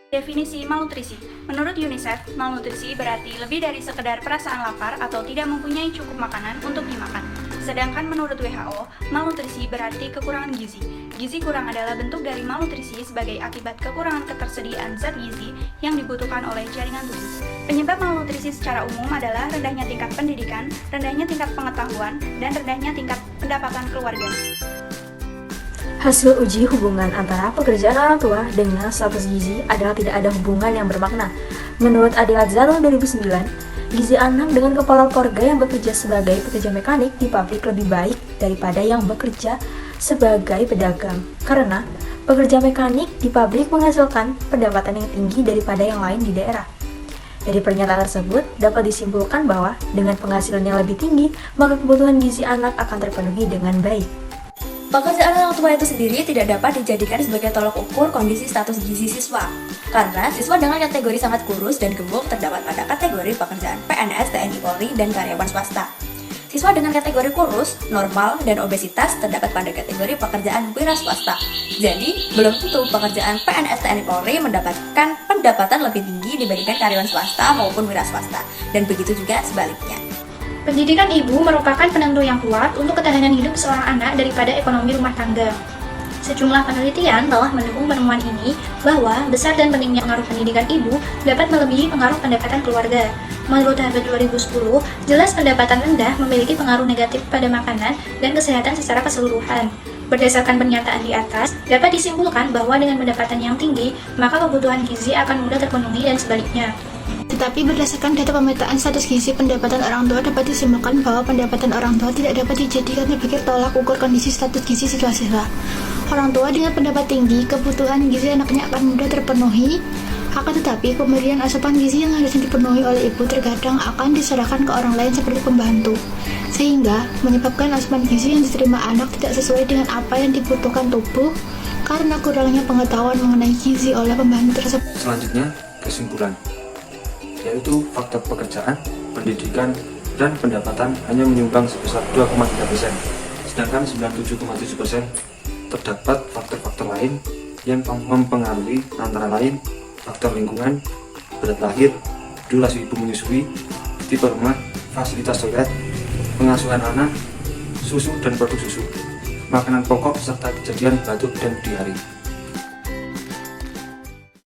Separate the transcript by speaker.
Speaker 1: Definisi malnutrisi. Menurut UNICEF, malnutrisi berarti lebih dari sekedar perasaan lapar atau tidak mempunyai cukup makanan untuk dimakan. Sedangkan menurut WHO, malnutrisi berarti kekurangan gizi. Gizi kurang adalah bentuk dari malnutrisi sebagai akibat kekurangan ketersediaan zat gizi yang dibutuhkan oleh jaringan tubuh. Penyebab malnutrisi secara umum adalah rendahnya tingkat pendidikan, rendahnya tingkat pengetahuan, dan rendahnya tingkat pendapatan keluarga.
Speaker 2: Hasil uji hubungan antara pekerjaan orang tua dengan status gizi adalah tidak ada hubungan yang bermakna. Menurut Adilat Zalul 2009, gizi anak dengan kepala keluarga yang bekerja sebagai pekerja mekanik di pabrik lebih baik daripada yang bekerja sebagai pedagang. Karena pekerja mekanik di pabrik menghasilkan pendapatan yang tinggi daripada yang lain di daerah. Dari pernyataan tersebut, dapat disimpulkan bahwa dengan penghasilan yang lebih tinggi, maka kebutuhan gizi anak akan terpenuhi dengan baik.
Speaker 3: Pekerjaan orang tua itu sendiri tidak dapat dijadikan sebagai tolak ukur kondisi status gizi siswa, karena siswa dengan kategori sangat kurus dan gemuk terdapat pada kategori pekerjaan PNS, TNI Polri, dan karyawan swasta. Siswa dengan kategori kurus, normal, dan obesitas terdapat pada kategori pekerjaan wira swasta. Jadi, belum tentu pekerjaan PNS, TNI Polri mendapatkan pendapatan lebih tinggi dibandingkan karyawan swasta maupun wira swasta, dan begitu juga sebaliknya.
Speaker 4: Pendidikan ibu merupakan penentu yang kuat untuk ketahanan hidup seorang anak daripada ekonomi rumah tangga. Sejumlah penelitian telah mendukung penemuan ini bahwa besar dan pentingnya pengaruh pendidikan ibu dapat melebihi pengaruh pendapatan keluarga. Menurut Harvard 2010, jelas pendapatan rendah memiliki pengaruh negatif pada makanan dan kesehatan secara keseluruhan. Berdasarkan pernyataan di atas, dapat disimpulkan bahwa dengan pendapatan yang tinggi, maka kebutuhan gizi akan mudah terpenuhi dan sebaliknya.
Speaker 5: Tetapi berdasarkan data pemetaan status gizi pendapatan orang tua dapat disimpulkan bahwa pendapatan orang tua tidak dapat dijadikan sebagai tolak ukur kondisi status gizi siswa-siswa. Orang tua dengan pendapat tinggi, kebutuhan gizi anaknya akan mudah terpenuhi. Akan tetapi, pemberian asupan gizi yang harusnya dipenuhi oleh ibu terkadang akan diserahkan ke orang lain seperti pembantu, sehingga menyebabkan asupan gizi yang diterima anak tidak sesuai dengan apa yang dibutuhkan tubuh karena kurangnya pengetahuan mengenai gizi oleh pembantu tersebut.
Speaker 6: Selanjutnya, kesimpulan, yaitu faktor pekerjaan, pendidikan, dan pendapatan hanya menyumbang sebesar 2,3%, sedangkan 97,7% terdapat faktor-faktor lain yang mempengaruhi, antara lain faktor lingkungan, berat lahir, durasi ibu menyusui, tipe rumah, fasilitas toilet, pengasuhan anak, susu dan produk susu, makanan pokok, serta kejadian batuk dan diare.